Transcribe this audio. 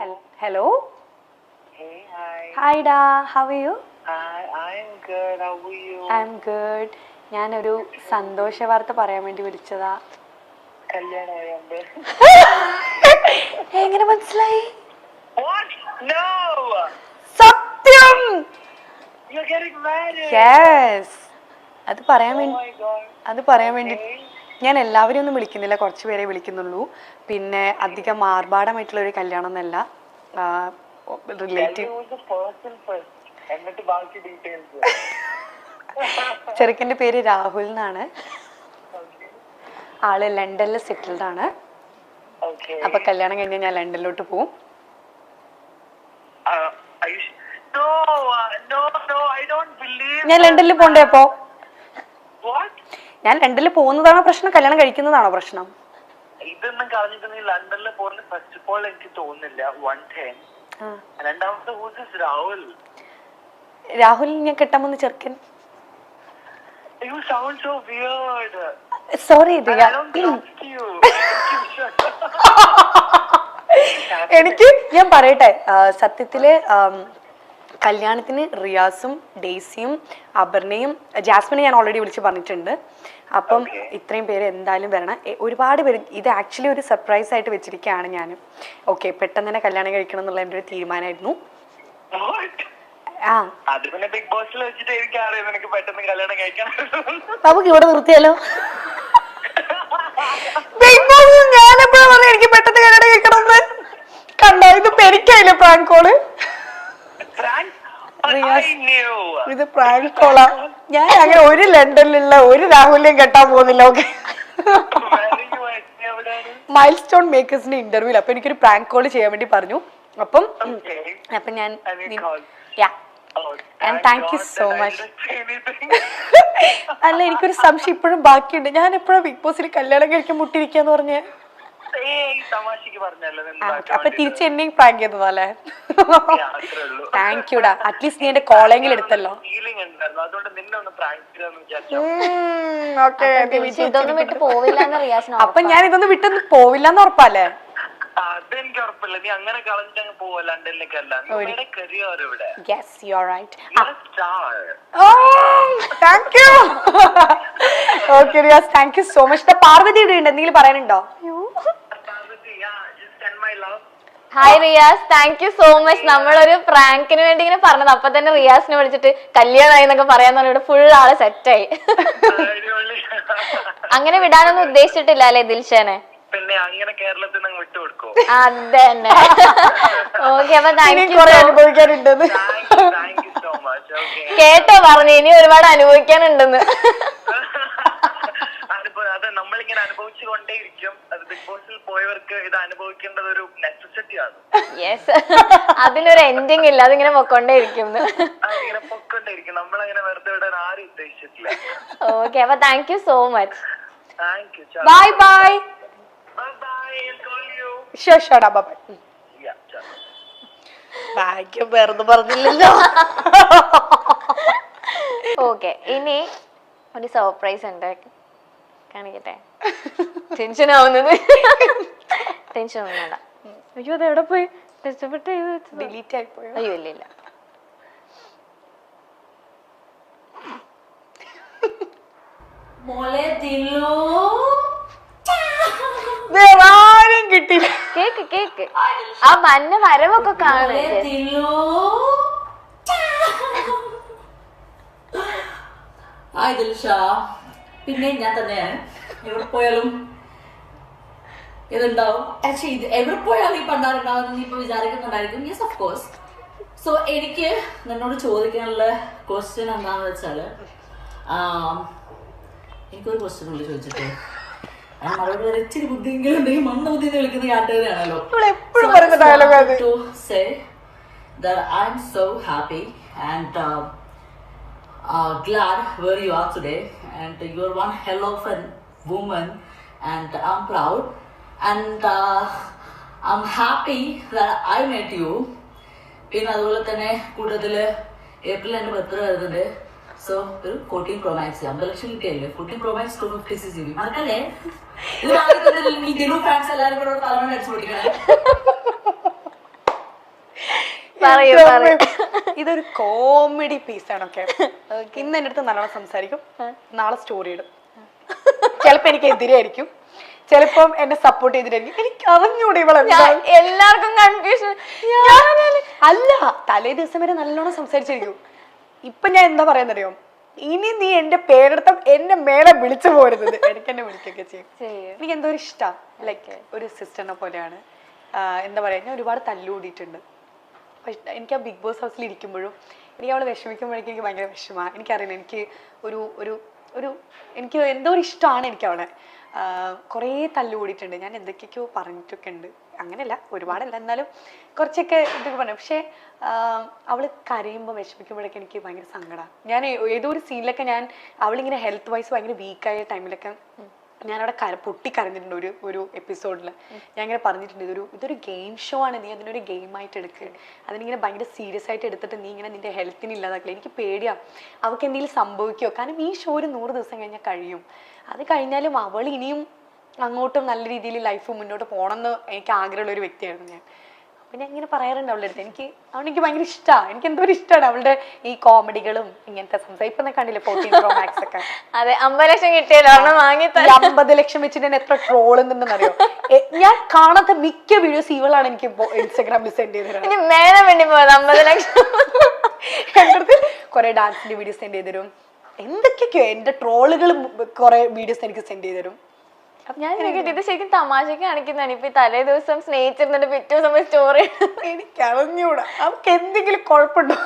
Hello. Hey, hi. Hi Da, how are you? I'm good. How are you? I'm good. ഞാനൊരു സന്തോഷ വാർത്ത പറയാൻ വേണ്ടി വിളിച്ചതാ. കല്യാണമായോണ്ട്. എങ്ങനെ മനസ്സിലായി? What? No. സത്യം. You're getting married. Yes. അത് പറയാൻ Oh വേണ്ടി my God. Okay. ഞാൻ എല്ലാവരെയും ഒന്നും വിളിക്കുന്നില്ല, കുറച്ച് പേരെ വിളിക്കുന്നുള്ളൂ. പിന്നെ അധികം ആർഭാടമായിട്ടുള്ള ഒരു കല്യാണം എന്നല്ല, റിലേറ്റീവ്. എന്നിട്ട് ബാക്കി ഡീറ്റെയിൽസ്. ചെറുക്കൻ്റെ പേര് രാഹുൽ എന്നാണ്. ആള് ലണ്ടനിൽ സെറ്റിൽഡ് ആണ്. അപ്പൊ കല്യാണം കഴിഞ്ഞ് ഞാൻ ലണ്ടനിലോട്ട് പോവും. ഞാൻ ലണ്ടനിൽ പോണ്ടേ? അപ്പോ ഞാൻ ലണ്ടനിൽ പോകുന്നതാണോ പ്രശ്നം, കല്യാണം കഴിക്കുന്നതാണോ പ്രശ്നം? ഇതൊന്നും കളഞ്ഞിട്ട് നീ ലണ്ടനിൽ പോകുന്ന ഫസ്റ്റ് ഓഫ് ഓൾ എനിക്ക് തോന്നുന്നില്ല. രണ്ടാമത്തെ രാഹുൽ ഞാൻ കെട്ടാമെന്ന് ചെറുക്കൻ. You sound so weird. Sorry, Riya. I don't trust you. എനിക്ക് ഞാൻ പറയട്ടെ, സത്യത്തില് കല്യാണത്തിന് റിയാസും ഡെയ്സിയും അപർണയും ജാസ്മിനെ ഞാൻ ഓൾറെഡി വിളിച്ച് പറഞ്ഞിട്ടുണ്ട്. അപ്പം ഇത്രയും പേര് എന്തായാലും വരണം. ഒരുപാട് പേര് ഇത് ആക്ച്വലി ഒരു സർപ്രൈസ് ആയിട്ട് വെച്ചിരിക്കുകയാണ് ഞാൻ. ഓക്കെ, പെട്ടെന്ന് തന്നെ കല്യാണം കഴിക്കണം എന്നുള്ള എൻ്റെ ഒരു തീരുമാനമായിരുന്നു. നമുക്ക് ഇവിടെ നിർത്തിയാലോ? ബിഗ് ബോസ് ഞാൻ എപ്പോഴാ പറഞ്ഞത് എനിക്ക് പെട്ടെന്ന് കല്യാണം കഴിക്കണം എന്ന്? കണ്ടോ, ഇത് പെരിക്കായില്ലേ പ്രാങ്ക് കോള്? ഇത് പ്രാങ്ക് കോളാ. ഞാൻ അങ്ങനെ ഒരു ലണ്ടനിലുള്ള ഒരു രാഹുലിനെയും കെട്ടാൻ പോകുന്നില്ല. ഓക്കെ, മൈൽ സ്റ്റോൺ മേക്കേഴ്സിന്റെ ഇന്റർവ്യൂല് അപ്പൊ എനിക്കൊരു പ്രാങ്ക് കോള് ചെയ്യാൻ വേണ്ടി പറഞ്ഞു. അപ്പം ഞാൻ താങ്ക് യു സോ മച്ച്. അല്ല, എനിക്കൊരു സംശയം ഇപ്പോഴും ബാക്കിയുണ്ട്. ഞാൻ എപ്പോഴാ ബിഗ് ബോസിൽ കല്യാണം കഴിക്കാൻ മുട്ടിരിക്കാന്ന് പറഞ്ഞേ? അപ്പൊ തിരിച്ച് എന്നെയും പ്രാങ്ക് ചെയ്തതല്ലേ? താങ്ക് യുടാ, അറ്റ്ലീസ്റ്റ് നീ എന്റെ കോളെങ്കിലും എടുത്തല്ലോ. അപ്പൊ ഞാൻ ഇതൊന്നും വിട്ടൊന്നും പോവില്ലെന്ന് ഉറപ്പല്ലേ? അതെനിക്ക് ഉറപ്പില്ല. നീ അങ്ങനെ കളഞ്ഞിട്ട് പോവാ ലണ്ടനിലേക്കല്ല. Yes, you are right. Oh, thank you. Okay, Riyaz, thank you so much. Parvathi ഇവിടെ ഉണ്ട്, എന്തെങ്കിലും പറയാനുണ്ടോ? Hi Riyas, thank you so much. നമ്മളൊരു പ്രാങ്കിന് വേണ്ടി ഇങ്ങനെ പറഞ്ഞത്, അപ്പൊ തന്നെ റിയാസിനെ വിളിച്ചിട്ട് കല്യാണമായി എന്നൊക്കെ പറയാന്ന് പറഞ്ഞിട്ട് ഫുൾ ആള് സെറ്റായി. അങ്ങനെ വിടാനൊന്നും ഉദ്ദേശിച്ചിട്ടില്ല അല്ലേ ദിൽഷനെ? പിന്നെ അങ്ങനെ കേരളത്തിൽ നിന്ന് വിട്ടുകൊടുക്കോ? അതന്നെ. ഓക്കെ, അപ്പൊ താങ്ക് യു. അനുഭവിക്കാനുണ്ടെന്ന് കേട്ടോ പറഞ്ഞു, ഇനി ഒരുപാട് അനുഭവിക്കാനുണ്ടെന്ന്. അത് നമ്മളിങ്ങനെ അനുഭവിച്ചു കൊണ്ടേയിരിക്കും. അത് ബിഗ് ബോസിൽ പോയവർക്ക് ഇത് അനുഭവിക്കേണ്ടത് ഒരു നെസസിറ്റിയാണ്. യെസ്, അതിനൊരു എൻഡിങ് ഇല്ല, അതിങ്ങനെ പൊക്കൊണ്ടേയിരിക്കും. അതിങ്ങനെ പൊക്കൊണ്ടേയിരിക്കും. നമ്മളങ്ങനെ വെറുതെ വിടാൻ ആരും ഉദ്ദേശിച്ചിട്ടില്ല. ഓക്കെ, അപ്പൊ thank you so much. Thank you. Bye bye. ഭാഗ്യം വേറൊന്നും പറഞ്ഞില്ലല്ലോ. ഓക്കെ, ഇനി ഒരു സർപ്രൈസ് ഉണ്ട്, കാണിക്കട്ടെ. ടെൻഷൻ ആവുന്നത്. ടെൻഷൻ ഒന്നും വേണ്ട. അയ്യോ, അത് എവിടെ പോയി? കഷ്ടപ്പെട്ട് ഡിലീറ്റ് ആയി പോയോ? അയ്യോ, ഇല്ല ഇല്ല. വേറാരും കിട്ടില്ല. കേക്ക് കേക്ക്, ആ മഞ്ഞ വരവൊക്കെ കാണും. പിന്നെ ഞാൻ തന്നെയാണ്. എവിടെ പോയാലും ഇതുണ്ടാവും. ആക്ച്വലി ഇത് എവിടെ പോയാലും ഈ പണ്ടാറുണ്ടാവും നീ ഇപ്പൊ വിചാരിക്കുന്നുണ്ടായിരിക്കും. Yes, of course. സോ എനിക്ക് നിന്നോട് ചോദിക്കാനുള്ള ക്വസ്റ്റ്യൻ എന്താണെന്ന് വെച്ചാൽ, എനിക്കൊരു ക്വസ്റ്റ്യൻ ഉള്ളു ചോദിച്ചിട്ട് മറുപടി വരെ ഇച്ചിരി ബുദ്ധിയെങ്കിലും ഉണ്ടെങ്കിൽ മണ്ണ ബുദ്ധി കളിക്കുന്ന യാത്രയാണല്ലോ. To say that I'm so happy and glad where you are today, and you're one hell of a woman, and I'm proud, and I'm happy that I met you. പിന്നെ അതുപോലെ തന്നെ കൂടുതൽ ഏപ്രിൽ എൻ്റെ ബർത്ത്ഡേ വരുന്നുണ്ട്. So ഒരു 14 Pro Max 50 ലക്ഷം കിട്ടിയല്ലേ. 14 Pro Max 256GB മറക്കല്ലേ? ഇത് ഫാൻസ് എല്ലാവരും കൂടെ തലമുറ അടിച്ചു പൊട്ടിക്കണേ. പറയൂ, പറയൂ. ഇതൊരു കോമഡി പീസാണ്. ഓക്കെ, ഇന്ന് എൻ്റെ അടുത്ത് നല്ലോണം സംസാരിക്കും, നാളെ സ്റ്റോറി ഇടും. ചിലപ്പോ എനിക്ക് എതിരായിരിക്കും, ചിലപ്പം എന്നെ സപ്പോർട്ട് ചെയ്തിട്ടായിരിക്കും. എനിക്ക് അറിഞ്ഞൂടെ എല്ലാവർക്കും കൺഫ്യൂഷൻ. അല്ല, തലേ ദിവസം വരെ നല്ലോണം സംസാരിച്ചിരിക്കും. ഇപ്പൊ ഞാൻ എന്താ പറയാന്നറിയോ, ഇനി നീ എന്റെ പേരെടുത്ത എന്നെ മേലെ വിളിച്ചു പോരുന്നത്. എനിക്ക് എന്നെ വിളിക്കൊക്കെ ചെയ്യും. എനിക്ക് എന്തോ ഒരു ഇഷ്ടം, ലൈക്ക് ഒരു സിസ്റ്ററിനെ പോലെയാണ്. എന്താ പറയാ, ഞാൻ ഒരുപാട് തല്ലുകൂടിയിട്ടുണ്ട്. എനിക്ക് ആ ബിഗ് ബോസ് ഹൗസിൽ ഇരിക്കുമ്പോഴും എനിക്ക് അവളെ വിഷമിക്കുമ്പോഴേക്കും എനിക്ക് ഭയങ്കര വിഷമമാണ്. എനിക്കറിയില്ല, എനിക്ക് ഒരു ഒരു ഒരു എനിക്ക് എന്തോ ഒരു ഇഷ്ടമാണ് എനിക്ക് അവളെ. കുറേ തല്ലുകൂടിയിട്ടുണ്ട്, ഞാൻ എന്തൊക്കെയൊക്കെയോ പറഞ്ഞിട്ടൊക്കെ ഉണ്ട്. അങ്ങനെയല്ല, ഒരുപാടല്ല, എന്നാലും കുറച്ചൊക്കെ ഇതൊക്കെ പറഞ്ഞു. പക്ഷേ അവൾ കരയുമ്പോൾ വിഷമിക്കുമ്പോഴൊക്കെ എനിക്ക് ഭയങ്കര സങ്കടമാണ്. ഞാൻ ഏതോ ഒരു സീനിലൊക്കെ അവളിങ്ങനെ ഹെൽത്ത് വൈസ് ഭയങ്കര വീക്കായ ടൈമിലൊക്കെ ഞാനവിടെ പൊട്ടിക്കരഞ്ഞിട്ടുണ്ട്. ഒരു എപ്പിസോഡിൽ ഞാൻ ഇങ്ങനെ പറഞ്ഞിട്ടുണ്ട്, ഇതൊരു ഗെയിം ഷോ ആണ്, നീ അതിനൊരു ഗെയിമായിട്ട് എടുക്കുക, അതിനിങ്ങനെ ഭയങ്കര സീരിയസ് ആയിട്ട് എടുത്തിട്ട് നീ ഇങ്ങനെ നിന്റെ ഹെൽത്തിന് ഇല്ലാതാക്കില്ല. എനിക്ക് പേടിയാണ് അവൾക്ക് എന്തെങ്കിലും സംഭവിക്കുമോ, കാരണം ഈ ഷോ ഒരു 100 ദിവസം കഴിഞ്ഞാൽ കഴിയും. അത് കഴിഞ്ഞാലും അവൾ ഇനിയും അങ്ങോട്ടും നല്ല രീതിയിൽ ലൈഫ് മുന്നോട്ട് പോകണമെന്ന് എനിക്ക് ആഗ്രഹമുള്ള ഒരു വ്യക്തിയായിരുന്നു ഞാൻ. അപ്പം ഞാൻ ഇങ്ങനെ പറയാറുണ്ട് അവളുടെ അടുത്ത്, എനിക്ക് ഭയങ്കര ഇഷ്ടമാണ്. എനിക്ക് എന്തോ ഒരു ഇഷ്ടമാണ് അവളുടെ ഈ കോമഡികളും ഇങ്ങനത്തെ സംസാരം. ഇപ്പം കണ്ടില്ലേ 14 Pro Max ഒക്കെ. അതെ, 50 ലക്ഷം കിട്ടിയല്ലോ, 50 ലക്ഷം വെച്ചിട്ട് ഞാൻ എത്ര ട്രോൾ ഉണ്ടെന്നറിയോ. ഞാൻ കാണാത്ത മിക്ക വീഡിയോസ് ഇവളാണ് എനിക്ക് ഇൻസ്റ്റാഗ്രാമിൽ സെൻഡ് ചെയ്ത് തരുന്നത്. മേലെ വേണ്ടി പോയത് 50 ലക്ഷം. എൻ്റെ അടുത്ത് കുറെ ഡാൻസിന്റെ വീഡിയോസ് സെൻഡ് ചെയ്ത് തരും, എന്തൊക്കെയൊക്കെയോ എന്റെ ട്രോളുകളും കുറെ വീഡിയോസ് എനിക്ക് സെൻഡ് ചെയ്ത് തരും. ഞാൻ ഇത് ശരിക്കും തമാശക്ക് കാണിക്കുന്നതാണ്. ഇപ്പൊ തലേ ദിവസം സ്നേഹിച്ചിരുന്നിട്ട് പിറ്റേ ദിവസം സ്റ്റോറി എനിക്ക് അറിഞ്ഞൂടാ അവർക്ക് എന്തെങ്കിലും കുഴപ്പമുണ്ടോ.